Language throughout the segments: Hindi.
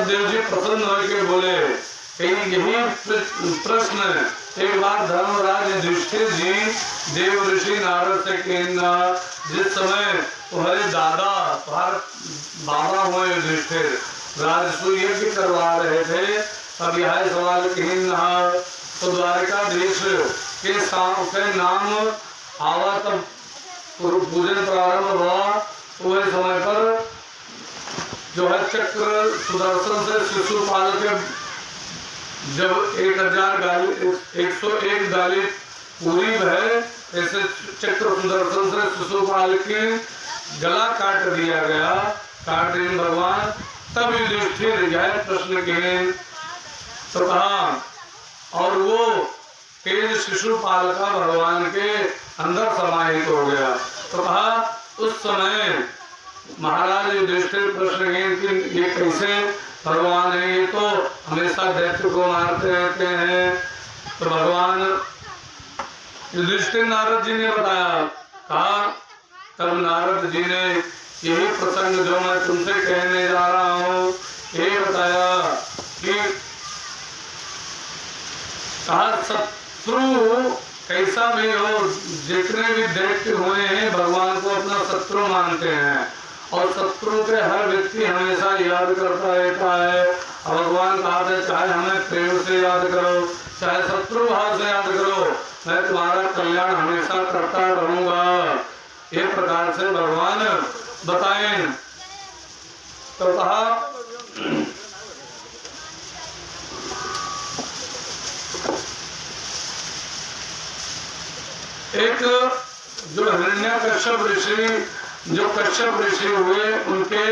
सतदेव जी प्रसन्न होकर बोले यही प्रश्न एक बार धर्मराज युधिष्ठिर जी देव ऋषि नारद से कहना, जिस समय तुम्हारे दादा बाबा हुए युधिष्ठिर राजसूय यज्ञ करवा रहे थे, अब यह सवाल कहना तो द्वारिकाधीश के नाम आवा तब पूजन प्रारंभ हुआ। वह समय पर जो है चक्र सुदर्शन से शिशुपाल के जब 101 गाली पूरी है, ऐसे चक्र सुदर्शन से शिशुपाल के गला काट दिया गया। काट दिन भगवान तब युधिष्ठिर यह प्रश्न किए तो कहा, और वो तेज शिशुपाल का भगवान के अंदर समाहित हो गया। तो कहा उस समय महाराज युधिष्ठिर प्रश्न किए कि ये कैसे भगवान है, ये तो हमेशा दैत्य को मारते रहते हैं। तो भगवान युधिष्ठिर नारद जी ने बताया, कहा तब नारद जी ने यही प्रसंग जो मैं तुमसे कहने जा रहा हूँ ये बताया कि कहा शत्रु कैसा भी हो, जितने भी दैत्य हुए हैं भगवान को अपना शत्रु मानते हैं, और शत्रु के हर व्यक्ति हमेशा याद करता रहता है। और भगवान कहते हैं चाहे हमें प्रेम से याद करो, चाहे शत्रु भाव से याद करो, मैं तुम्हारा कल्याण हमेशा करता रहूंगा। ये प्रकार से भगवान बताए। तो कहा एक जो हिरण्यकश्यप ऋषि जो कश्यप ऋषि हुए, उनके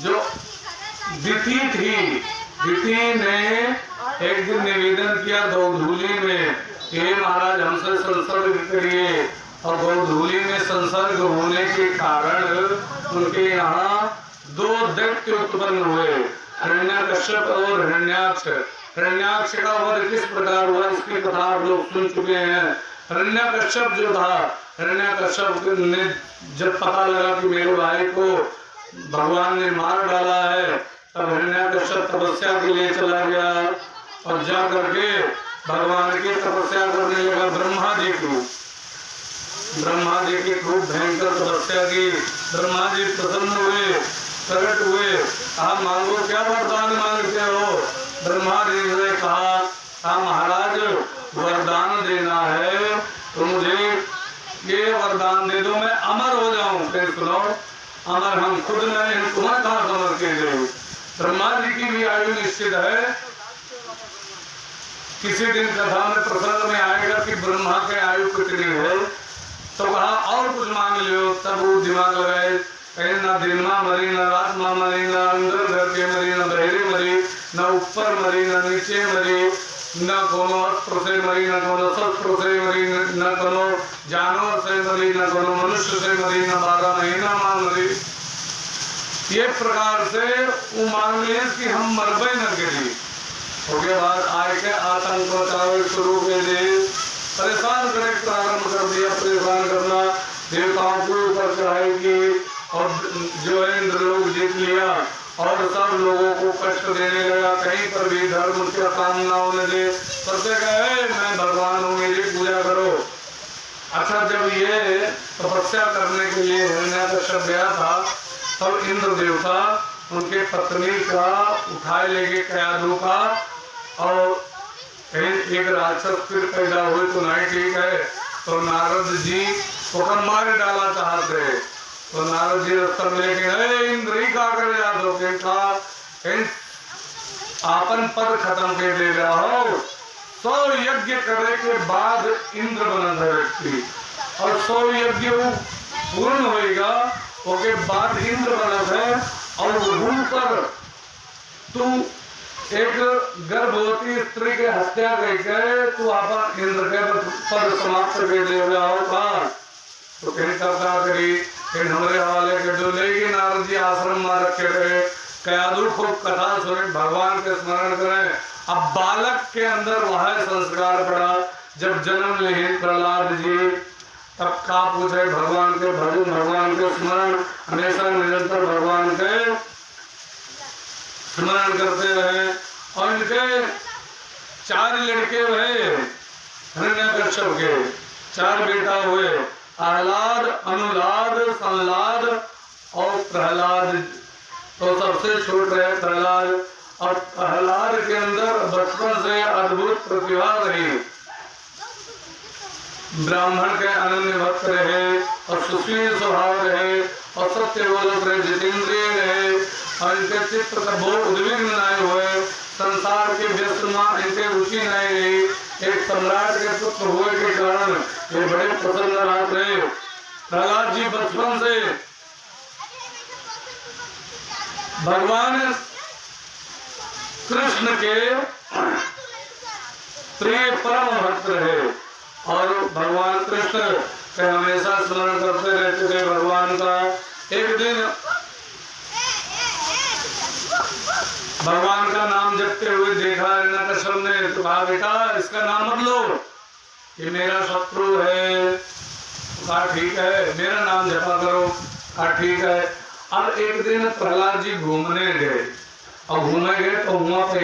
जो दिति थी, दिति ने एक दिन निवेदन किया गौधूली में, हे महाराज हमसे संसर्ग करिए। और गौधूली में संसर्ग होने के कारण उनके यहाँ 2 दैत्य उत्पन्न हुए, हिरण्यकश्यप और हिरण्याक्ष। हिरण्याक्ष का वध किस प्रकार हुआ इसकी कथा आप लोग सुन चुके हैं। हिरण्यकश्यप जो था, हिरण्यकश्यप ने जब पता लगा कि मेरे भाई को भगवान ने मार डाला है, तब हिरण्यकश्यप तपस्या के लिए चला गया और जा करके भगवान की तपस्या करने लगा। ब्रह्मा जी की खूब भयंकर तपस्या की। ब्रह्मा जी प्रसन्न हुए, प्रकट हुए, कहा मांगो क्या वरदान मांगते हो। ब्रह्मा जी ने कहा महाराज वरदान देना है तो मुझे ये वरदान दे दो, मैं अमर हो जाऊं। फिर सुनो, अमर हम खुद नहीं, तुम्हें कहाँ समझ के दे। ब्रह्मा जी की भी आयु निश्चित है। किसी दिन कथा में प्रसंग में आएगा कि ब्रह्मा के आयु कितनी है, तो कहा और कुछ मांग लो। तब वो दिमाग लगाए, कहीं ना दिन में मरी, न रात में मरी, न अंदर घर के मरी, न बहरे मरी, न ऊपर मरी, न नीचे मरी, न कोनो अस्त्र से मरी, न कोनो शस्त्र से मरी, न कोनो जानवर से मरी, न कोनो मनुष्य से मरी, न 12 महीना में मरी। ये प्रकार से वो मांग ले कि हम मरबे न करी। उसके बाद आए के आतंक बचावे शुरू के लिए परेशान करने प्रारंभ कर दिया। परेशान करना, देवताओं के ऊपर चढ़ाई की और जो है इंद्र लोग जीत लिया और सब लोगों को कष्ट देने लगा। कहीं पर भी धर्म का काम ना होने दे, सबसे कहे मैं भगवान हूँ, मेरी पूजा करो। अच्छा, जब ये तपस्या करने के लिए हिरण्यकश्यप गया था, तब इंद्र देवता उनके पत्नी का उठाए लेके कयादू का, और एक राक्षस फिर पैदा हुए तो नहीं ठीक है। तो नारद जी को मार डाला चाहते, तो नारद जी रस्तर लेके इंद्र ही का कर जा दो आपन पद खत्म कर दे रहा हो। 100 यज्ञ करने के बाद इंद्र बना था व्यक्ति, और 100 यज्ञ पूर्ण होगा उसके बाद इंद्र बना है। और भूल पर तू एक गर्भवती स्त्री के हत्या करके तू आप इंद्र के पद समाप्त कर दे होगा। तो कहीं क्या करी, फिर हमारे हवाले के जो लेगी नारद जी आश्रम में रखे रहे, कयादू खूब कथा सुने, भगवान के स्मरण करें। अब बालक के अंदर वह संस्कार पड़ा। जब जन्म लिए प्रहलाद जी, तब का पूछे भगवान के भजन, भगवान के स्मरण, हमेशा निरंतर भगवान के स्मरण करते रहे। और इनके 4 लड़के हुए हिरण्यकश्यप के, 4 बेटा हुए, आह्लाद, अनुलाद, संलाद और प्रहलाद। तो सबसे छोटे रहे प्रहलाद। और प्रहलाद के अंदर बचपन से अद्भुत प्रतिभा रही, ब्राह्मण के अनन्य भक्त रहे और सुशील स्वभाव रहे और सत्य बोलक रहे, जितेंद्रिय रहे और इनके चित्त का बहुत उद्विग्न नहीं हुए, संसार के व्यस्त में इनके रुचि नहीं रही। एक सम्राट के पुत्र हुए के कारण ये बड़े प्रसन्न रहते। प्रहलाद जी बचपन से भगवान कृष्ण के प्रिय परम भक्त रहे और भगवान कृष्ण के हमेशा स्मरण करते रहते थे भगवान का। एक दिन भगवान का नाम जपते हुए देखा हिरण्यकश्यप ने, तो कहा बेटा इसका नाम मत लो, ये मेरा शत्रु है। कहा ठीक है, मेरा नाम जपा करो। कहा ठीक है। अब एक दिन प्रहलाद जी घूमने गए और घूमे गए तो वहां पे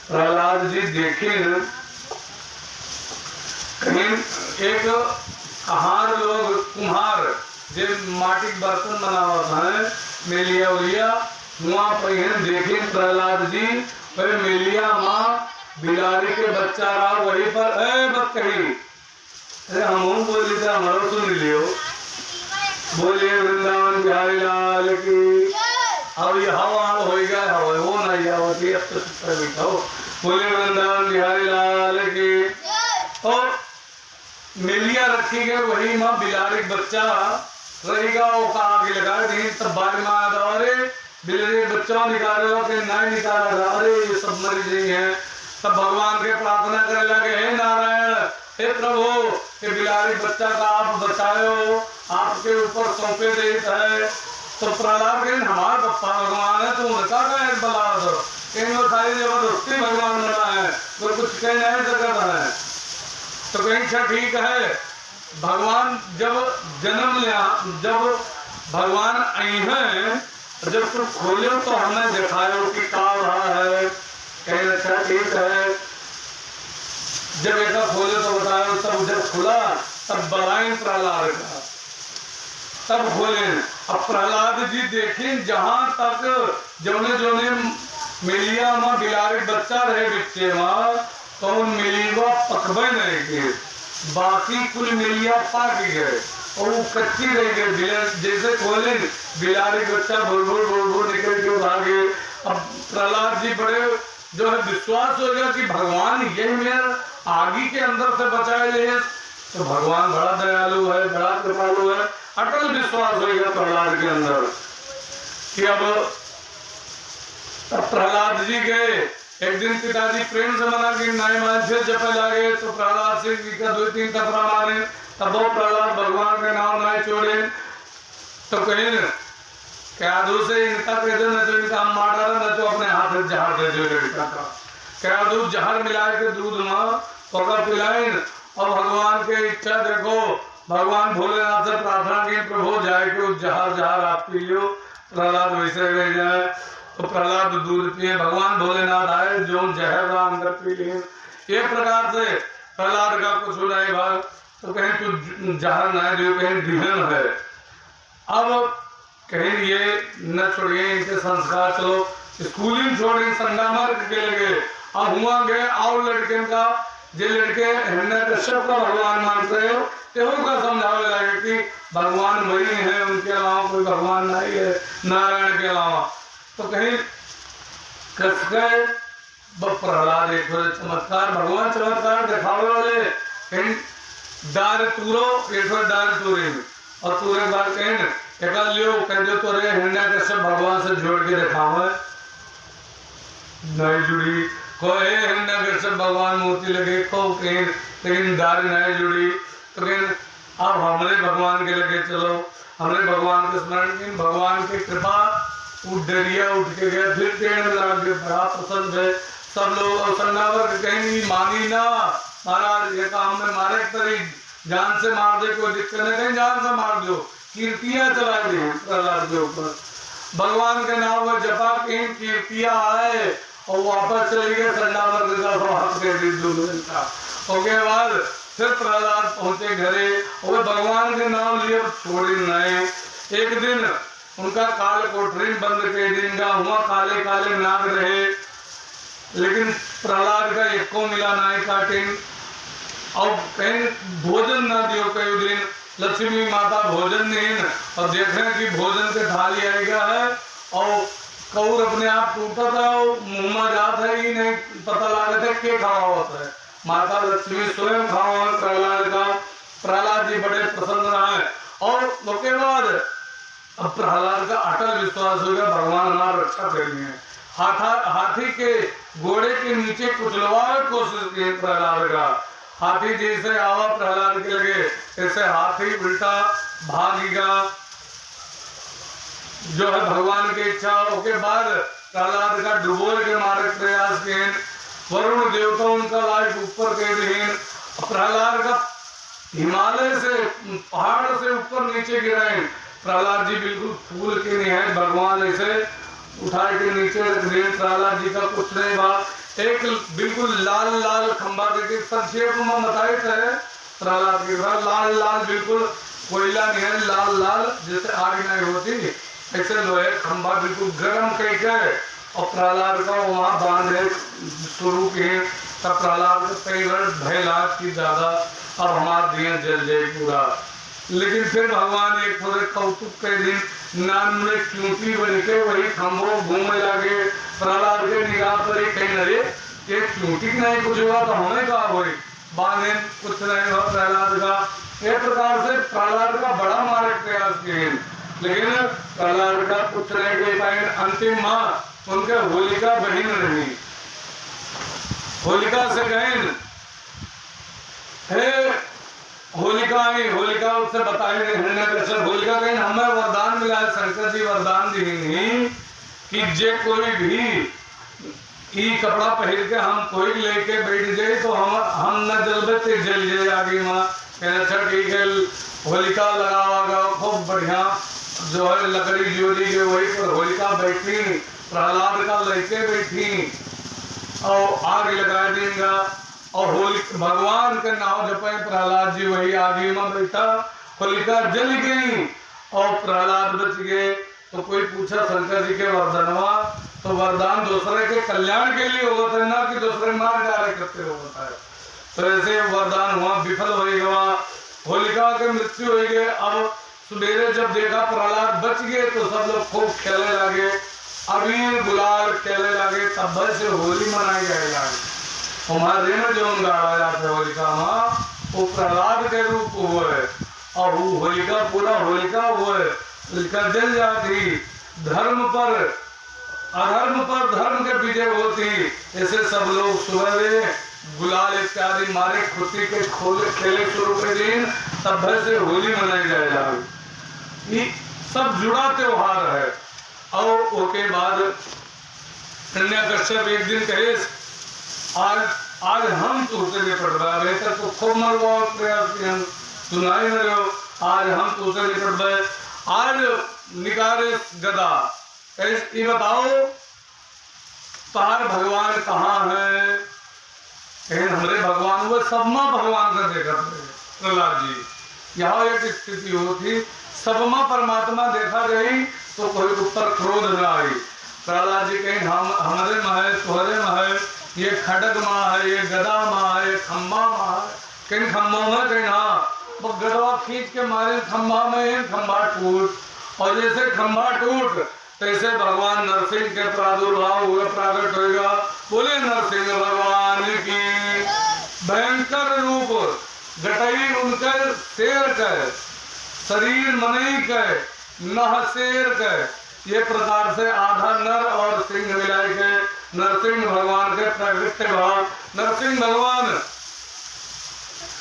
प्रहलाद जी देखे कहीं एक कहार लोग कुम्हार जो माटी के बर्तन बनावत है मेलिया उलिया, वहां पर देखे प्रहलाद जी वही मेलिया माँ बिलारी के बच्चा रहा वही पर मत कही। अरे हम बोली था हमारा सुन लियो, बोलिए वृंदावन बिहारी लाल की। अब ये हवा हो गया हवा वो नहीं आवती, अब तो बैठो। बोलिए वृंदावन बिहारी लाल की। और मेलिया रखी गई वही माँ बिलारी बच्चा रहेगा, वो का आगे लगा दी। तब बाद में आया था अरे बिलारी बच्चा निकालो कि नहीं निकाला था, अरे ये सब मर गई है। तब भगवान के प्रार्थना करने लगे, हे नारायण, हे प्रभु, कि बिलारी बच्चा का आप बचाओ, आपके ऊपर सौंपे देता है। तो प्रहलाद के हमारा पप्पा भगवान है, तो उनका का एक बला दो, कहीं वो सारी जबरदस्ती भगवान बना है, तो कुछ कहीं नहीं सकता है। तो कहीं अच्छा ठीक है, भगवान जब जन्म लिया, जब भगवान आई हैं, जब तुम खोले तो हमने दिखाया कि का रहा है। कहीं अच्छा ठीक है, जब ऐसा खोले तो बताया, तब जब खुला तब बलाइन प्रहलाद का, तब खोले। अब प्रहलाद जी देखें जहां तक जोने जोने मिलिया माँ बिलारी बच्चा रहे बिच्चे माँ, तो उन मिलिया पकबे नहीं के, बाकी कुल मिलिया पाक गए और वो कच्ची रह गई। जैसे खोले बिलारी बच्चा बुलबुल निकल के भागे। अब प्रहलाद जी बड़े जो है विश्वास हो गया कि भगवान यही मेरे आगे के अंदर से बचाए ले, तो भगवान बड़ा दयालु है, बड़ा कृपालु है। अटल विश्वास हो गया प्रहलाद के अंदर कि अब प्रहलाद जी गए। एक दिन पिताजी प्रेम से मना कि नहीं मान, फिर जपे लगे तो प्रहलाद सिंह जी का 2-3 तपरा मारे, तब वो प्रहलाद भगवान के नाम नहीं छोड़े। तो कहीं क्या दूसरे इनका कह दो, न तो इनका हम मार डाला, न तो अपने हाथ में जहर दे दो लड़का का। क्या दूध जहर मिला के दूध में पकड़ पिलाए। और भगवान के इच्छा देखो, भगवान भोलेनाथ से प्रार्थना की प्रभु जाए कि जहर आप पी लो, प्रहलाद वैसे रह जाए। तो प्रहलाद दूध पिए, भगवान भोलेनाथ आए जो जहर अंदर पी लिए। एक प्रकार से प्रहलाद का कुछ नहीं भाग, तो कहीं तू जहर नहीं दे, कहीं दिहन है। अब कहीं ये न छोड़िए इनके संस्कार, चलो स्कूलिंग छोड़िए, संगमरमर के लगे। अब हुआ गए और लड़के का जो लड़के हिरण्यकश्यप का भगवान मानते हो, तेहू का समझावे लगे कि भगवान वही है, उनके अलावा कोई भगवान नहीं है नारायण के अलावा। तो कहीं कस गए प्रहलाद एक चमत्कार, भगवान चमत्कार दिखावे वाले, कहीं डार तूरो एक डार तूरे और तूरे बार कहीं एक लियो कह दो तो रे हिरण्यकश्यप भगवान से जोड़ के दिखावे, नहीं जुड़ी। कोई हिरण्यकश्यप भगवान मूर्ति लगे को कहीं, लेकिन डार नहीं जुड़ी। तो कहीं अब हमने भगवान के लगे चलो, हमने भगवान के स्मरण की, भगवान की कृपा डरिया उठ के गया, फिर पेड़ में लग गए, बड़ा पसंद है। सब लोग संगावर कहीं मानी ना, महाराज ये काम में मारे करी, जान से मार दे, कोई दिक्कत नहीं, कहीं जान से मार दो, कीर्तियां चला दी प्रहलाद के ऊपर। भगवान के नाम में जपा कीर्तिया आए और वापस चली गए संडावर का हाथ के का। उसके बाद फिर प्रहलाद पहुंचे घरे और भगवान के नाम लिए छोड़ी नहीं। एक दिन उनका काल कोठरी बंद के दिन का हुआ, काले काले नाग रहे, लेकिन प्रहलाद का एक को मिला नहीं काटिन। और कहीं भोजन न दियो, कई दिन लक्ष्मी माता भोजन नहीं, और देखें कि भोजन के थाली आएगा है और कौर अपने आप टूटा था, मुंह में जात है ही नहीं पता लगा था के खावा होता है। माता लक्ष्मी स्वयं खावा प्रहलाद का। प्रहलाद जी बड़े प्रसन्न रहे और उसके बाद अब प्रहलाद का अटल विश्वास हो गया भगवान हमारा रक्षा करेंगे। हाथी के घोड़े के नीचे कुचलवाने की कोशिश की प्रहलाद का। हाथी जैसे आवा प्रहलाद के लगे ऐसे हाथी उल्टा भागेगा, जो है भगवान की इच्छा। उसके बाद प्रहलाद का डुबोल के मारे प्रयास किए, वरुण देवता उनका लाइट ऊपर के दिन प्रहलाद का हिमालय से पहाड़ से ऊपर नीचे गिराए। प्रहलाद जी बिल्कुल फूल के नहीं है, भगवान ऐसे उठा के नीचे रख दिए। प्रहलाद जी का कुछ नहीं हुआ। एक बिल्कुल लाल लाल खंबा के संक्षेप में बताए थे प्रहलाद के लाल लाल बिल्कुल कोयला नहीं है, लाल लाल जैसे आग नहीं होती ऐसे लोहे खंबा बिल्कुल गर्म कह और प्रहलाद का वहाँ बांधे शुरू किए। तब प्रहलाद भय लाग की ज्यादा अब हमारा दिया जल जाए पूरा। लेकिन फिर भगवान एक थोड़े कौतुक के दिन नान में चूंटी बन के वही खंभों घूमने लगे। प्रहलाद के निगाह पर एक कहीं नरे कि चूंटी नहीं कुछ हुआ तो हमें कहा हुई बांधे कुछ नहीं हुआ प्रहलाद का। एक प्रकार से प्रहलाद का बड़ा मारे प्रयास किए, लेकिन प्रहलाद का कुछ नहीं के पाए। अंतिम माँ उनके होलिका बहन रही। होलिका से कहें हे होलिका आई, होलिका उससे बताए होलिका कहीं हमें वरदान मिला है, शंकर जी वरदान दी कि जे कोई भी ई कपड़ा पहन के हम कोई लेके बैठ जाए तो हम न जलबे जल जाए आगे माँ। अच्छा ठीक है, होलिका लगावा खूब बढ़िया जो है लकड़ी जोड़ी के वही पर होलिका बैठी, प्रहलाद का लेके बैठी और आग लगा देगा और होलिका भगवान के नाम जपे प्रहलाद जी वही आगे में बैठा। होलिका जल गई और प्रहलाद बच गए। तो कोई पूछा शंकर जी के वरदानवा, तो वरदान दूसरे के कल्याण के लिए होता है ना कि दूसरे मार डाले करते होता है। तो ऐसे वरदान हुआ विफल हो गया, होलिका के मृत्यु हो गए। अब सवेरे जब देखा प्रहलाद बच गए तो सब लोग खूब खेलने लगे, अबीर गुलाल खेलने लगे। तब से होली मनाई जाएगा। हमारे में जो गाड़ा जाता है होलिका माँ वो प्रहलाद के रूप हुए और वो होलिका पूरा होलिका हुए, होलिका जल जाती। धर्म पर अधर्म पर धर्म के विजय होती। ऐसे सब लोग सुबह गुलाल इत्यादि मारे खुशी के खोले खेले शुरू के दिन तब से होली मनाई जाएगा। ये सब जुड़ा त्योहार है। और उसके बाद हिरण्यकश्यप एक दिन कहे आज हम तुझसे निपट रहे तक तो खूब मरवा प्रयास किया सुनाई न रहो, आज हम तुझसे निपट रहे। आज निकारे गदा ये बताओ तार भगवान कहाँ है? हमारे भगवान वो सब माँ भगवान का देखा प्रहलाद जी। यहाँ एक स्थिति होती सब माँ परमात्मा देखा गई तो कोई ऊपर क्रोध न आई। प्रहलाद जी कहीं हमारे माँ है, तुम्हारे माँ है, ये खड़ग माँ है, ये गदा माँ है, ये खम्बा माँ है। कहीं खम्बा में कहीं हाँ वो गदवा खींच के मारे खम्बा में, खम्बा टूट। और जैसे खम्बा टूट तैसे भगवान नरसिंह के प्रादुर्भाव हुए, प्राकट होगा। बोले नरसिंह भगवान की भयंकर रूप गटई उनके शेर के शरीर मनई के नह शेर के। ये प्रकार से आधा नर और सिंह मिलाए के नरसिंह भगवान के प्रगट भाव। नरसिंह भगवान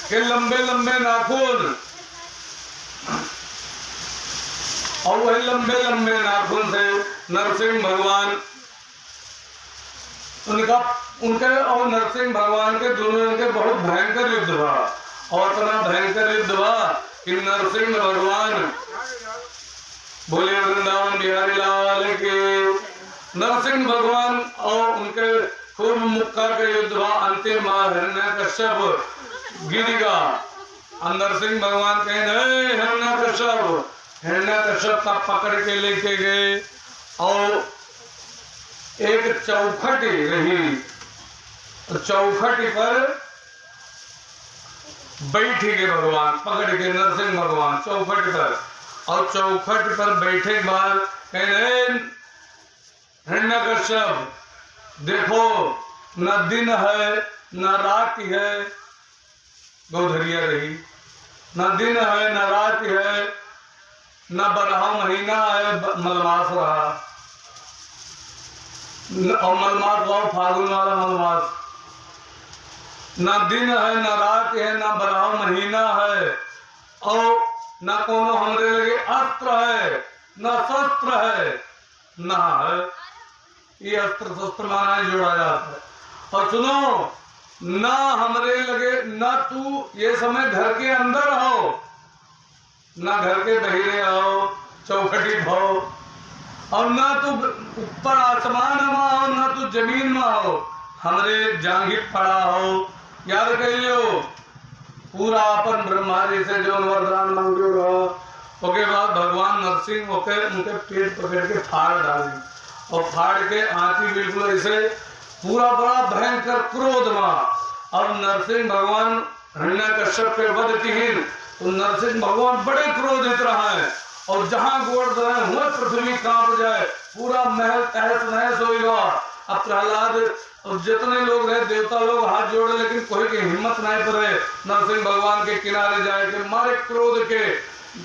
के लंबे लंबे नाखून और वही लंबे लंबे नाखून से नरसिंह भगवान उनके और नरसिंह भगवान के दोनों के बहुत भयंकर युद्ध हुआ। और इतना भयंकर युद्ध हुआ कि नरसिंह भगवान बोले वृंदावन बिहारी लाल नरसिंह भगवान और उनके खूब मुक्का के युद्ध हुआ। अंतिम हिरण्यकश्यप गिरेगा। नरसिंह भगवान कहें हिरण्यकश्यप का पकड़ के लेके गए और एक चौखटी रही, चौखटी पर बैठ गए भगवान, पकड़ के नरसिंह भगवान चौखट पर। और चौखट पर बैठे के बाद कह हिरण्यकश्यप देखो न दिन है न रात है, गोधरिया रही, न दिन है न रात है, न बरहा महीना है मलमास रहा, और मलमास हुआ फागुन वाला मलमास, न दिन है न रात है न बरहा महीना है, और न कोनो हमरे लगे अस्त्र है न शस्त्र है, न है ये अस्त्र शस्त्र माना जोड़ा जाता है। और सुनो न हमरे लगे, न तू ये समय घर के अंदर हो न घर के बहिरे हो चौखटी हो, और न तू ऊपर आसमान में हो न तू जमीन में हो, हमरे जांघित पड़ा हो। याद कर लियो पूरा अपन ब्रह्मा जी से जो वरदान मांगो रहो, उसके बाद भगवान नरसिंह उनके पेट पकड़ के फाड़ डाली, और फाड़ के आंची बिल्कुल ऐसे पूरा बड़ा भयंकर क्रोध में। और नरसिंह भगवान हिरण्यकश्यप के वध किहिन तो नरसिंह भगवान बड़े क्रोधित रहे, और जहां गोड़ दे हुए पृथ्वी कांप जाए, पूरा महल तहस नहस होगा। अब प्रहलाद और जितने लोग रहे देवता लोग हाथ जोड़े, लेकिन कोई की हिम्मत नहीं पड़े नरसिंह भगवान के किनारे जाए के मारे। क्रोध के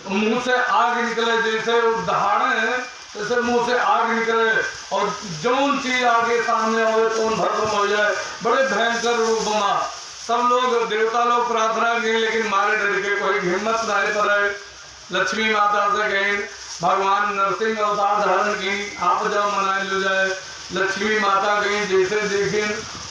मुंह से आग निकले, जैसे दहाड़े जैसे मुंह से आग निकले, और जौन चीज आगे सामने आवे तो भस्म हो जाए, बड़े भयंकर रूप में। सब लोग देवता लोग प्रार्थना की, लेकिन मारे डर के कोई हिम्मत नहीं पड़े। लक्ष्मी माता से कहीं भगवान नरसिंह अवतार धारण की, आप जाओ मनाए लो जाए। लक्ष्मी माता कहीं जैसे देखें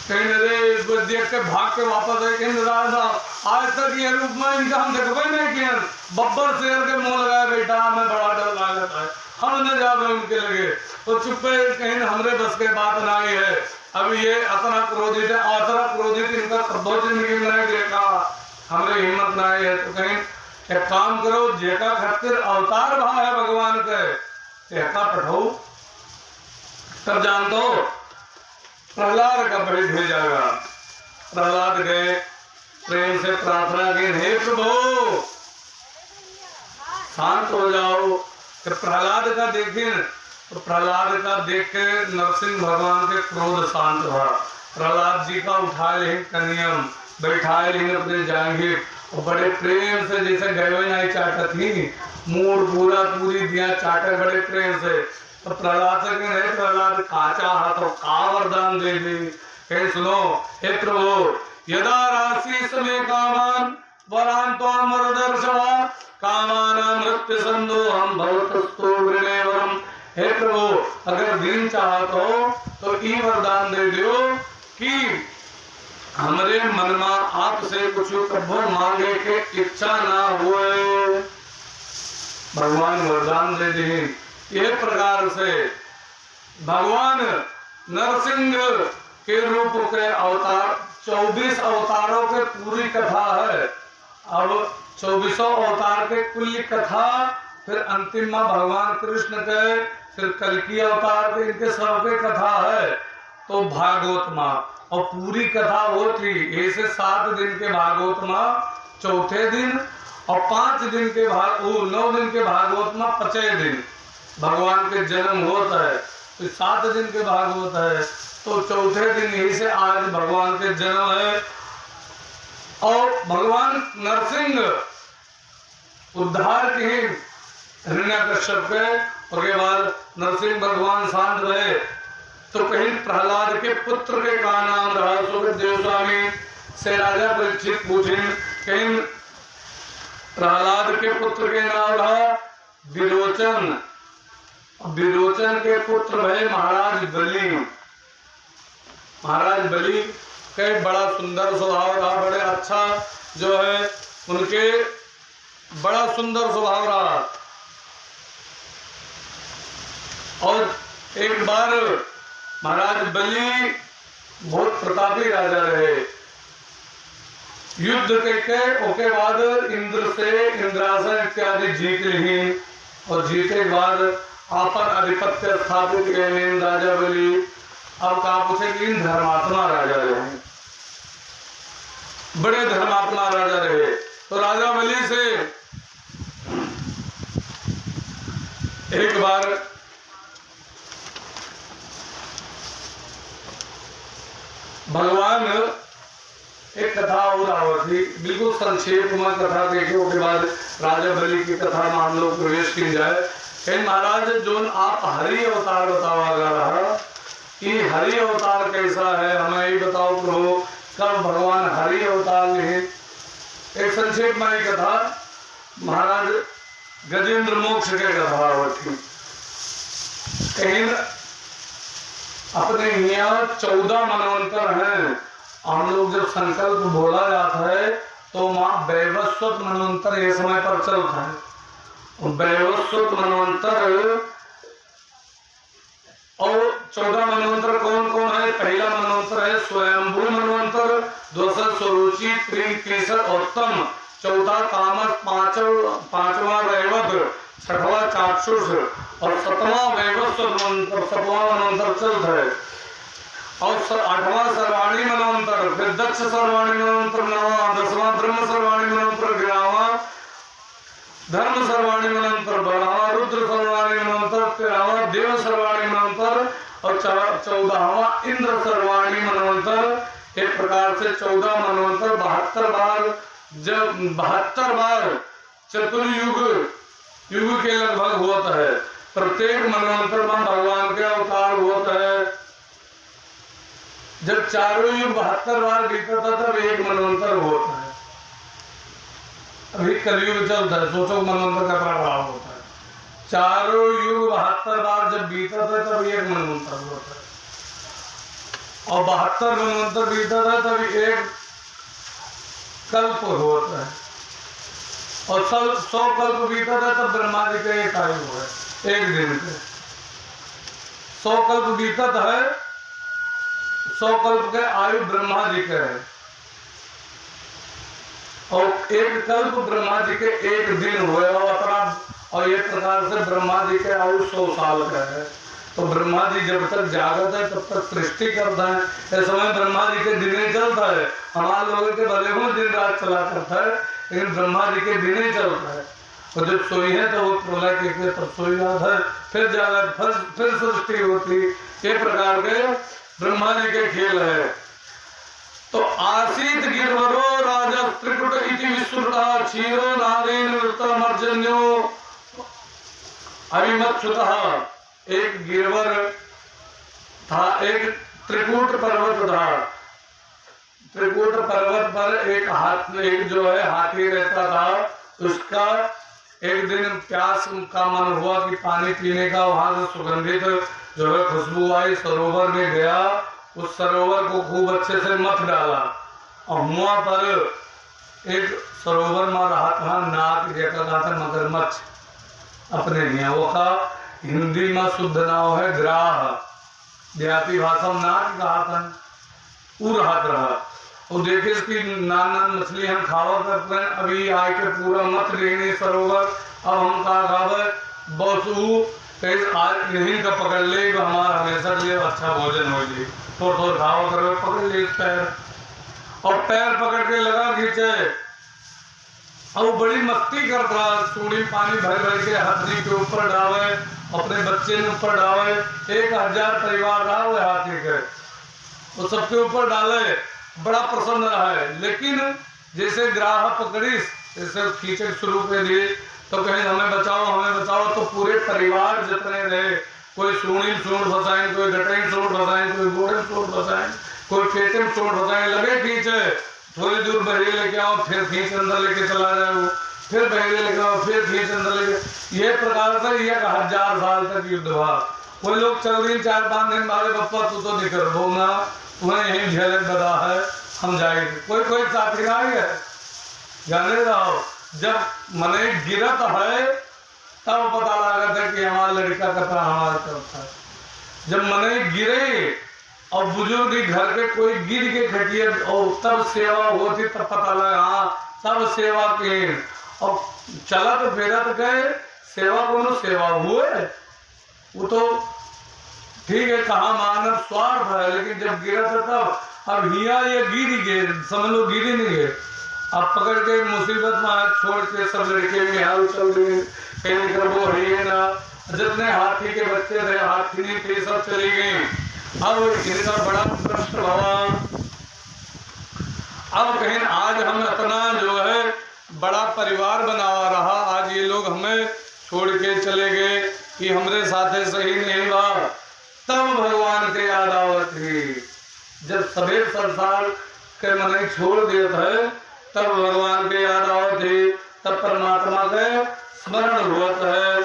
कहीं अरे देख के भाग के वापस आए, कहीं राजा आज तक ये रूप में इनका हम देखबे नहीं किया, बब्बर शेर के मुंह लगाया बेटा हमें बड़ा डर लगता है, हम न जावे उनके लगे तो चुप्पे कहीं हमरे बस के बात नहीं है। अब ये अतना क्रोधित है, अतना क्रोधित इनका कब्बो जिंदगी में नहीं देखा, हमरे हिम्मत नहीं है। तो कहीं एक काम करो, जेका खातिर अवतार भाव है भगवान के एका पठाओ, तब जान दो प्रहलाद का बलि भेजागा। प्रहलाद गए, प्रेम से प्रार्थना की, हे प्रभु शांत हो जाओ। कि प्रहलाद का देखें तो प्रहलाद का देख के नरसिंह भगवान के क्रोध शांत हुआ। प्रहलाद जी का उठाए लें कनियम, बैठाए लें अपने जाएंगे, और बड़े प्रेम से जैसे गए नहीं चाटा थी, मूड पूरा पूरी दिया चाटे बड़े प्रेम से। तो प्रहलाद से कहे प्रहलाद काचा हाथ और का वरदान दे दी। कहे सुनो हे प्रभु, यदा राशि समय कामान वरान तो अमर दर्शवा कामाना मृत्यु संदो हम भवतस्तो वृणेवरम। हे प्रभु अगर दिन चाहत हो तो ई वरदान दे दियो कि हमरे मन में आपसे कुछ कभो मांगे के इच्छा ना हुए। भगवान वरदान दे दी। ये प्रकार से भगवान नरसिंह के रूप के अवतार 24 अवतारों के पूरी कथा है। अब 24 अवतार के कुल कथा, फिर अंतिम में भगवान कृष्ण के, फिर कल्कि अवतार के, इनके सबके कथा है तो भागवत में। और पूरी कथा वो थी ऐसे 7 दिन के भागवत में चौथे दिन, और 5 दिन के 9 दिन के भागवत में 5 दिन भगवान के जन्म होता है। तो 7 दिन के भागवत है तो चौथे दिन यही से आज भगवान के जन्म है। और भगवान नरसिंह उद्धार की हिरण्यकश्यप के, उसके बाद नरसिंह भगवान शांत रहे। तो कहीं प्रहलाद के पुत्र के का नाम रहा, सुखदेव स्वामी से राजा परीक्षित पूछे, कहीं प्रहलाद के पुत्र के नाम रहा विरोचन, विरोचन के पुत्र भय महाराज बलि। महाराज बलि के बड़ा सुंदर स्वभाव रहा, बड़े अच्छा जो है उनके बड़ा सुंदर स्वभाव रहा। और एक बार महाराज बलि बहुत प्रतापी राजा रहे। युद्ध के ओके बाद इंद्र से इंद्रासन इत्यादि जीत ली और जीते के बाद आपन अधिपत्य स्थापित किए राजा बलि। अब कहा पूछे कि धर्मात्मा राजा रहे, बड़े धर्मात्मा राजा रहे। तो राजा बलि से एक बार भगवान एक कथा और आवती, बिल्कुल संक्षेप में कथा देखो के बाद राजा बलि की कथा मान लो प्रवेश की जाए। कहीं महाराज जो आप हरि अवतार बतावा रहा कि हरि अवतार कैसा है, हमें ये बताओ प्रभु, कब भगवान हरि अवतार लिए। एक संक्षेप में एक कथा महाराज गजेंद्र मोक्ष के कथा आवती। कहीं अपने यहाँ 14 मनवंतर हैं। हम लोग जब संकल्प बोला जाता है तो माँ वैवस्वत मनवंतर ये समय पर चलता है। वैवस्वत मनवंतर और 14 मनवंतर कौन कौन है? पहला मनवंतर है स्वयंभू मनवंतर, दूसरा स्वरुचि, तीसरा उत्तम, चौथा तामस, पांचवा रैवत, छठवा चाक्षुष और 7वां वैवस्वत मनवंतर, 7वां मनवंतर चलता है। और 8वां सर्वाणी मनवंतर, फिर दक्ष सर्वाणी मनवंतर 9वां, 10वां ब्रह्म सर्वाणी मनवंतर, 11वां धर्म सर्वाणी मनवंतर, 12वां रुद्र सर्वाणी मनवंतर, 13वां देव सर्वाणी मनवंतर और 14वां इंद्र सर्वाणी मनवंतर। एक प्रकार से 14 मनवंतर 72 बार, जब 72 बार चतुर्युग युग के लगभग होता है। प्रत्येक मनवंतर में भगवान के अवतार होता है। जब चारों युग 72 बार बीता था तब एक मनवंतर होता है। अभी कलयुग चलता है, सोचो मनवंतर का प्रभाव होता है। चारों युग 72 बार जब बीता था तब एक मनवंतर होता है और 72 मनवंतर बीता था तब एक कल्प होता है और 100 कल्प बीता था तब ब्रह्मा जी का एक आयु है, एक दिन के 100 कल्प बीता है, 100 कल्प के आयु ब्रह्मा जी के है और एक कल्प ब्रह्मा जी के एक दिन हुए और एक प्रकार से ब्रह्मा जी के आयु 100 साल का है। तो ब्रह्मा जी जब तक जागत है तब तक सृष्टि करता है। इस समय ब्रह्मा जी के दिन ही चलता है। हमारे लोगों के भले हो दिन रात चला करता है, लेकिन ब्रह्मा जी के दिन ही चलता है। और जब सोई है तो वो प्रलय के तब सोई जाता है, फिर जागत, फिर सृष्टि होती। ये प्रकार के ब्रह्मा जी के खेल है। तो आसीत गिरवरो राजा त्रिकुट इति विश्रुता क्षीरो नारेण वृत्तमर्जन्यो अभिमत्सुतः। एक गिरवर था, एक त्रिकूट पर्वत था। त्रिकूट पर्वत पर एक जो है हाथी रहता था। उसका एक दिन प्यास का मन हुआ कि पानी पीने का, वहां से सुगंधित जो है खुशबू आई, सरोवर में गया, उस सरोवर को खूब अच्छे से मथ डाला और वहां पर एक सरोवर में रहा था नाग, जैसा कहा था मगरमच्छ अपने यहाँ, वो का हिंदी में शुद्ध नाम है ग्राह, देहाती भाषा में नाग कहा था। रहा और देखे इसकी नान मछली हम खावा करते हैं। अभी आए के पूरा मत लेने सरोवर, अब हम कहा खावे बसू आज नहीं का पकड़ ले, हमारा हमेशा लिए अच्छा भोजन हो जाए, थोड़ा खावा कर पकड़ ले पैर और पैर पकड़ के लगा खींचे और बड़ी मस्ती करता। सूढ़ी पानी भर भर के हाथी के ऊपर डावे, अपने बच्चे के ऊपर डावे। 1000 परिवार रहा हुए हाथी के, वो सबके ऊपर डाले, बड़ा प्रसन्न रहा है। लेकिन जैसे ग्राह पकड़ी, जैसे खींचे शुरू के लिए तो कहीं हमें बचाओ, तो पूरे परिवार जितने रहे, कोई सूढ़ी सूढ़ फंसाए, कोई गटें सूढ़ फंसाए, कोई गोड़े सूढ़ फंसाए, कोई पेटे में सूढ़ फंसाए, लगे खींचे। थोड़ी दूर बहरे लेके आओ, फिर खींच अंदर लेके चला जाओ, फिर बहरे लेके आओ, फिर खींच अंदर लेके। ये प्रकार से 1000 साल तक युद्ध हुआ। कोई लोग चल रही 4-5 दिन बारे बप्पा तू तो निकल बोना, तुम्हें यही झेलक बता है, हम जाएंगे। कोई साथी ना है जाने रहो। जब मने गिरत है तब पता लगा था कि हमारा लड़का कथा हमारा करता है। जब मने गिरे और बुजुर्ग घर के कोई गिर के खटिए और तब सेवा होती, तब पता लगा हाँ तब सेवा के। और चलत फिरत गए सेवा कोनो सेवा हुए, वो तो ठीक है कहा मानव स्वार्थ है, लेकिन जब गिरा था तब। अब हिया ये गिर गए, समझ लो गिर ही नहीं गए। अब पकड़ के मुसीबत में छोड़ के सब लड़के भी हाल चल रहे कहीं कर वो है ना, जितने हाथी के बच्चे थे हाथी नहीं थे सब चली गई। अब इनका बड़ा कष्ट हुआ। अब कहीं आज हम इतना जो है बड़ा परिवार बनावा रहा, आज ये लोग हमें छोड़ के चले गए कि हमरे साथे सही नहीं हुआ। तब भगवान के याद आवत थी, जब सभी संसार के मन छोड़ दिए थे तब भगवान के याद आवत थी, तब परमात्मा के स्मरण होत है।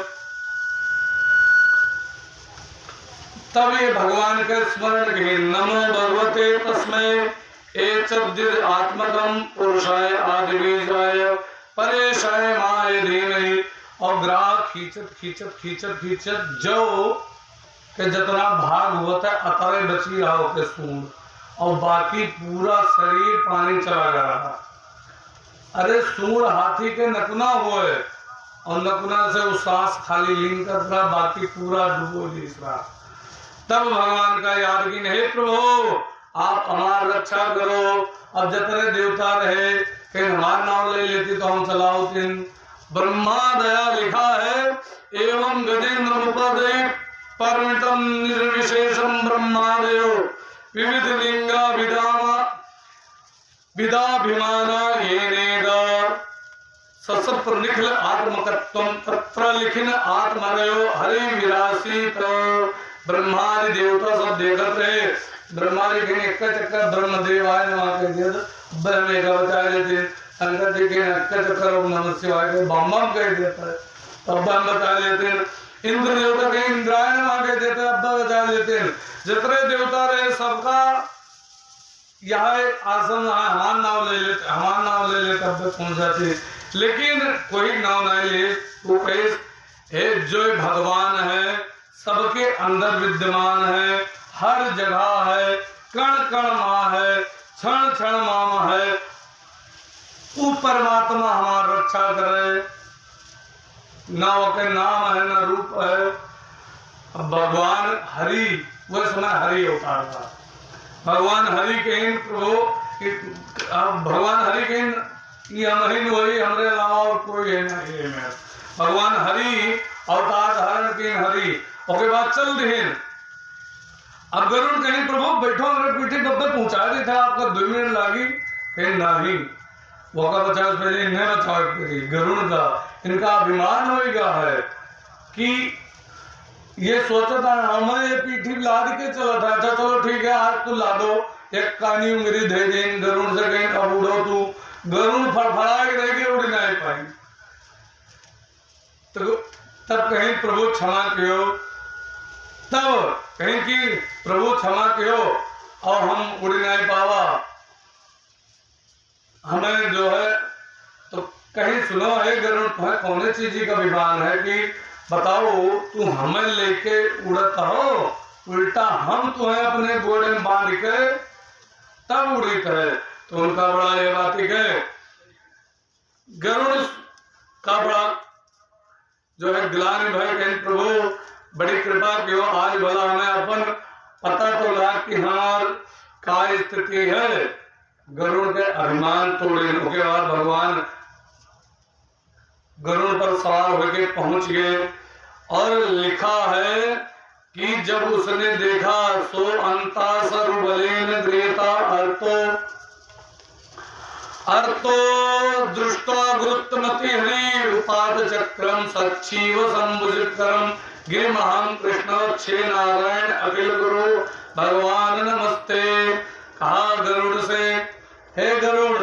तब ये भगवान के स्मरण के नमो भगवते तस्मै एतद्दिद आत्मकम पुरुषाय आदिबीजाय परेशाय माय धीमहि। और ग्राह खींचत खींचत खींचत खींचत जो के जितना भाग होता है अतरे बची रहा के सूंड, और बाकी पूरा शरीर पानी चला गया। अरे सूंड हाथी के नकुना हुए और नकुना से वो सांस खाली लीन कर रहा, बाकी पूरा डूबो जीस रहा। तब भगवान का याद की नहीं प्रभु आप हमार रक्षा करो। अब जितने देवता रहे कहीं हमार नाम ले लेती तो हम चलाओ तीन। ब्रह्मा दया लिखा है एवं गजेंद्र मुपदे परमितम निर्विशेषम ब्रह्मादयो विविध लिंगा विदाभिमाना येनेदा ससप्र निखिल आत्मकत्वम तत्र लिखिन आत्मरयो हरि विरासीत। ब्रह्मादि देवता सब देखत रहे, ब्रह्मा जी के एक चक्कर ब्रह्मदेव आए नमः के दिया ब्रह्मे का बता देते, शंकर जी के एक चक्कर ओम नमः शिवाय के बम बम कह देता है तब बम बता लेते हैं। इंद्र देवता के इंद्राय नमः कह देते हैं अब बता लेते हैं। जितने देवता रहे सबका यह आसन हमारा नाम ले लेते अब पहुंच जाते, लेकिन कोई नाम नहीं ले। वो कहे जो भगवान है सबके अंदर विद्यमान है, हर जगह है, कण कण माँ है, क्षण क्षण मामा है। वो परमात्मा हमारा रक्षा करे, ना उसके नाम है ना रूप है। अब भगवान हरि वो समय हरि अवतार था। भगवान हरि के प्रभु भगवान हरि के महीन वही हमरे अलावा और कोई है नहीं है। भगवान हरि अवतार धारण के हरि उसके बाद चल रहे। अब गरुड़ कहीं प्रभु बैठो मेरे पीछे डब्बे पहुंचा देते थे आपका 2 मिनट लगी कहीं नहीं वो का बचाव पहले इन्हें बचाव गरुड़ का इनका अभिमान होगा है कि ये सोचा था हमें ये पीठी लाद के चला था। अच्छा चलो ठीक है आज तू ला दो एक कानी उंगली दे दे गरुड़ से कहीं अब उड़ो तू। गरुड़ फड़फड़ा के रह के उड़ नहीं पाई। तो तब कहीं प्रभु क्षमा कियो, तब कहीं की प्रभु क्षमा कियो और हम उड़ नहीं पावा हमें जो है। तो कहीं सुनो है गरुड़ तुम्हें कौन चीज का विमान है कि बताओ तू हमें लेके उड़ता हो, उल्टा हम तुम्हें अपने घोड़े में बांध के तब उड़ित है। तो उनका बड़ा ये बात है गरुड़ का बड़ा जो है ग्लानि भय कहीं प्रभु बड़ी कृपा की हो आज भला हमें अपन पता तो लगा कि हमार का स्थिति है। गरुड़ के अभिमान तोड़े के बाद भगवान गरुड़ पर सवार होकर पहुंच गए और लिखा है कि जब उसने देखा सो अंता सर्वबलेन ग्रेता अर्थो दृष्टा गुरुत्तमति हरि उपाद चक्रम सच्छीव संभुजकरम गिरिमहं कृष्ण छे नारायण अखिल गुरु भगवान नमस्ते। कहा गरुड़ से हे गरुड़,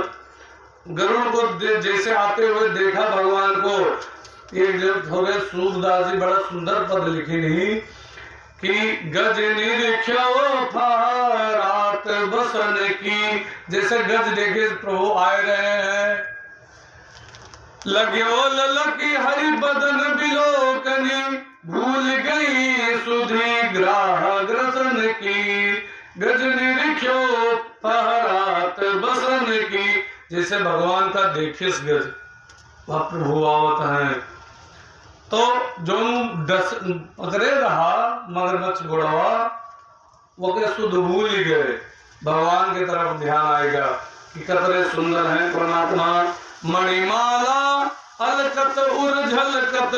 गरुड़ को जैसे आते हुए देखा भगवान को। ये थोड़े सूरदास जी बड़ा सुंदर पद लिखी नहीं कि गज निरीख्यो रात बसन की। जैसे गज देखे प्रभु आए रहे हैं लग्यो ललकी हरि बदन बिलोकनी भूल गई सुधी ग्राह ग्रसन की, गज निरीख्यो पहरात बसन की। जैसे भगवान का देखिस गज वह प्रभु आवत है, तो जो दस पकड़े रहा मगरमच्छ गोड़वा वो के शुद्ध भूल ही गए, भगवान की तरफ ध्यान आएगा कि कतरे सुंदर है परमात्मा। मणिमाला अलकत उर झलकत,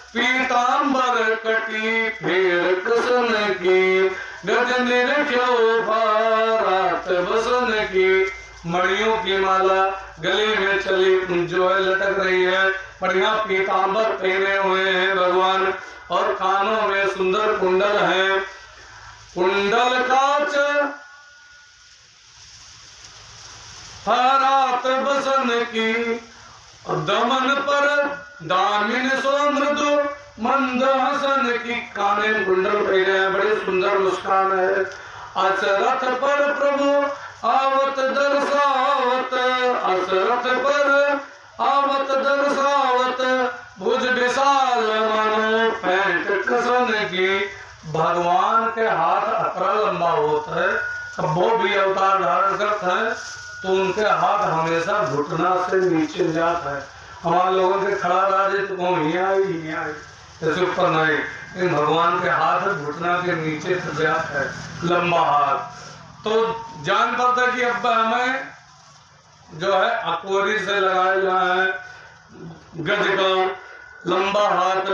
पीतांबर कटी फेर कसन की, गज निरख्यो पहरात बसन की। मणियों की माला गले में चली जो है लटक रही है, बढ़िया पीतांबर पहने हुए हैं भगवान, और कानों में सुंदर कुंडल है। कुंडल काच पहरात बसन की, दमन पर दामिन सो मृदु मंद हसन की। काने में कुंडल पहने हैं, बड़ी सुंदर मुस्कान है। अचरथ पर प्रभु आवत दर्शावत, असरथ पर आवत दर्शावत, भुज विशाल मनो पैंट कसन की। भगवान के हाथ अतरा लंबा होता है, अब वो भी अवतार धारण करते हैं तो उनके हाथ हमेशा घुटना से नीचे जाता है। हमारे लोगों के खड़ा रहा जाए तो कौन ही आई जैसे ऊपर नहीं, लेकिन भगवान के हाथ घुटना के नीचे तक जाता है, लंबा हाथ। तो जान पड़ता है कि अब हमें जो है अकोरी से लगाया जाए है गज का लंबा हाथ,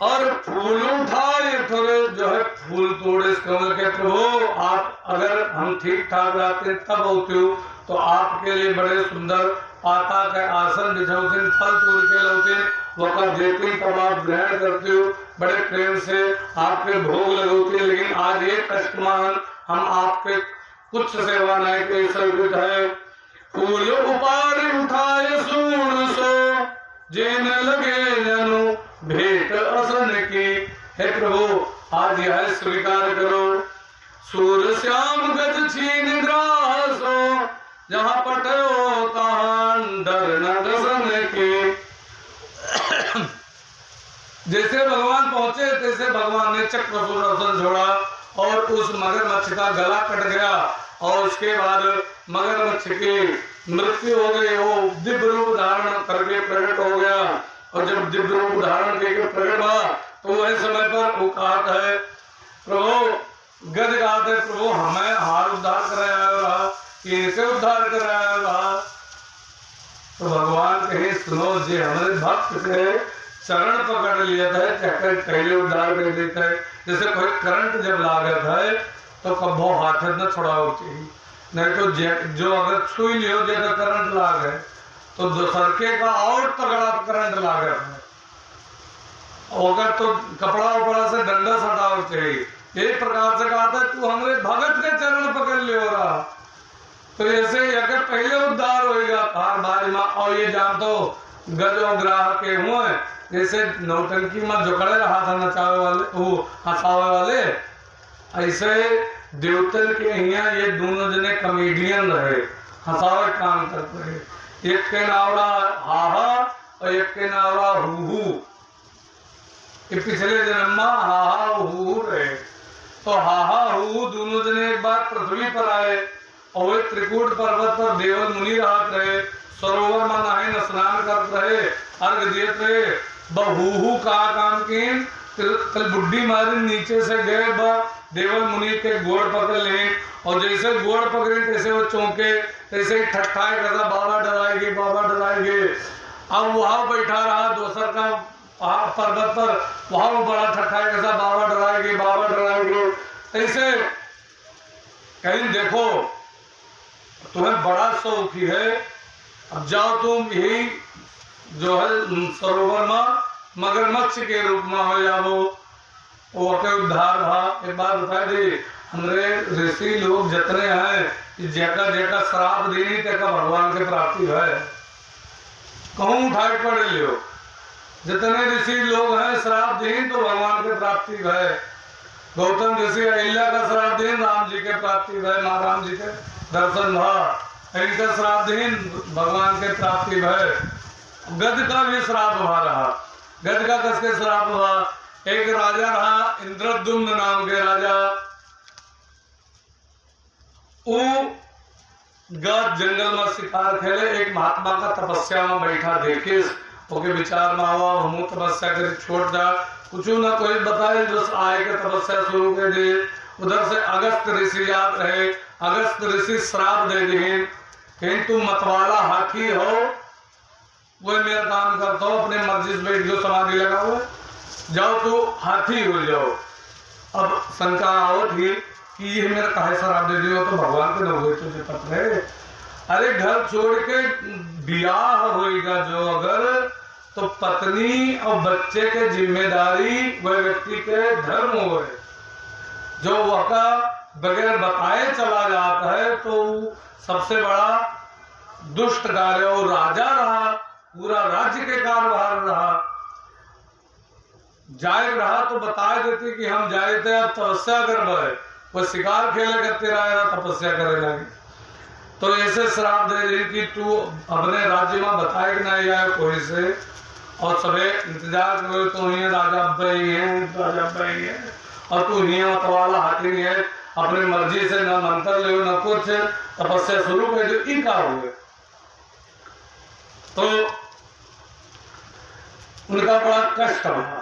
और फूल उठाए थोड़े जो है फूल तोड़े इस कमल के। प्रभु आप अगर हम ठीक ठाक रहते तब होते हो तो आपके लिए बड़े सुंदर पाता के आसन बिछाते, फल तोड़ के लाते, वक़्त देते तब आप ग्रहण करते हो, बड़े प्रेम से आपके भोग लगाते। लेकिन आज ये कष्टमान हम आपके कुछ सेवा नहीं के सर्वित है। फूल उपार उठाए सूण सो, जेन लगे जनु भेंट असन की। हे प्रभु आज यह स्वीकार करो, सूर श्याम गज छीन ग्राह सो, जहाँ पटो तहाँ डर न दसन की। जैसे भगवान पहुंचे तैसे भगवान ने चक्र सुदर्शन छोड़ा और उस मगरमच्छ का गला कट गया, और उसके बाद मगरमच्छ की मृत्यु हो गई। वो दिव्य रूप धारण करके प्रकट हो गया, और जब दिव्य रूप धारण करके प्रकट हुआ तो वह समय पर वो कहता है प्रभु गज कहते है प्रभु हमें हार उद्धार कराया, इनसे उद्धार कराया। तो भगवान कहे सुनो जी हमारे भक्त के चरण पकड़ लिया था चक्कर पहले उद्धार कर देता है। जैसे कोई करंट जब लागत है तो कबो हाथ न छोड़ाओ चाहिए, नहीं तो जो अगर छुई लियो जगह करंट लाग है तो दूसरके का और तगड़ा करंट लागत है, अगर तो कपड़ा उपड़ा से डंडा सटाओ चाहिए। एक प्रकार से कहा था तू हमारे भगत के चरण पकड़ लियो रहा, तो ऐसे अगर पहले उद्धार होएगा हर बारी में। और ये जान तो गजो ग्राह के हुए जैसे नौटंकी में जुकड़े रहा था नचावे वाले वो हंसावे वाले, ऐसे देवतन के यहाँ ये दोनों जने कॉमेडियन रहे, हंसावे काम करते रहे। एक के नावड़ा हाहा और एक के नावड़ा हूहू, ये पिछले जन्म में हाहा हूहू रहे। तो हाहा हूहू दोनों जने एक बार पृथ्वी पर आए और वे त्रिकूट पर्वत पर देवल मुनि रहते रहे, सरोवर में नहाए स्नान करते रहे, अर्घ देते रहे। बहूहू का काम की कल बुड्ढी मारी नीचे से गए देवल मुनि के गोड़ पकड़ ले, और जैसे गोड़ पकड़े तैसे वो चौंके, तैसे ही ठट्ठाए कैसा बाबा डराएंगे बाबा डराएंगे। अब वहां बैठा रहा दोसर का पर्वत पर, वहां वो बड़ा ठट्ठाए कैसा बाबा डराएंगे बाबा डराएंगे। ऐसे कहीं देखो तुम्हें बड़ा शौक ही है, अब जाओ तुम यही जो है सरोवर में मगरमच्छ के रूप में हो जाओ, वो उद्धार भा। एक बात बता दी हमारे ऋषि लोग जितने हैं जेका जेका श्राप देनी तेका भगवान के प्राप्ति है, कहूँ उठाए पड़े लियो। जितने ऋषि लोग हैं श्राप दें तो भगवान के प्राप्ति है। गौतम ऋषि अहिल्या का श्राप दें राम जी के प्राप्ति है, माँ राम जी के दर्शन भा। इनका श्राप दें भगवान के प्राप्ति है। गज का भी श्राप भा रहा, गज का कसके श्राप हुआ एक राजा रहा इंद्रद्युम्न नाम के राजा। वो गद जंगल में शिकार खेले, एक महात्मा का तपस्या में बैठा देखे ओके विचार में आवा हम तपस्या कर छोड़ जा, कुछ ना कोई बताए बस आए के तपस्या शुरू कर दे। उधर से अगस्त ऋषि याद रहे, अगस्त ऋषि श्राप दे दिए कि तू मतवाला हाथी हो, वो मेरा काम करता हो, अपने मर्जी से बैठ जो समाधि लगाओ, जाओ तो हाथी हो जाओ। अब शंका आओ थी कि ये मेरा काहे शराब दे दियो, तो भगवान के न हुए तुझे पता है। अरे घर छोड़ के ब्याह होएगा जो अगर, तो पत्नी और बच्चे के जिम्मेदारी वह व्यक्ति के धर्म हुए, जो वका बगैर बताए चला जाता है तो सबसे बड़ा दुष्ट कार्य। और राजा रहा, पूरा राज्य के कार्यभार रहा, जाए रहा तो बता देते कि हम जाए थे अब तपस्या कर रहे, वो शिकार खेले करते रहा तपस्या करे लगे। तो ऐसे श्राप दे दी कि तू अपने राज्य में बताए कि नहीं आए कोई से, और सबे इंतजार करो तो ही राजा भाई है, राजा भाई है, और तू ही मतवाला हाथी है, अपनी मर्जी से न मंत्र ले न कुछ, तपस्या शुरू कर दो, ई का हुए। तो उनका बड़ा कष्ट हुआ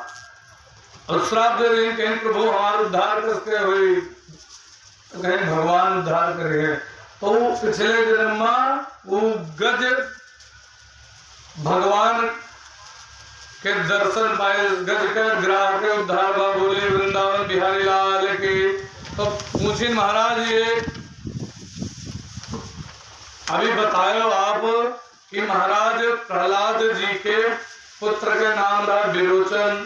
और श्राप दे रही कहीं प्रभु हमारा उद्धार करते हुए, तो कहीं भगवान उद्धार करें। तो पिछले जन्म में वो गज भगवान के दर्शन पाए, गज के ग्राह के उद्धार बा बोले वृंदावन बिहारी लाल के। तो पूछे महाराज ये अभी बतायो आप कि महाराज प्रहलाद जी के पुत्र के नाम रहा विरोचन,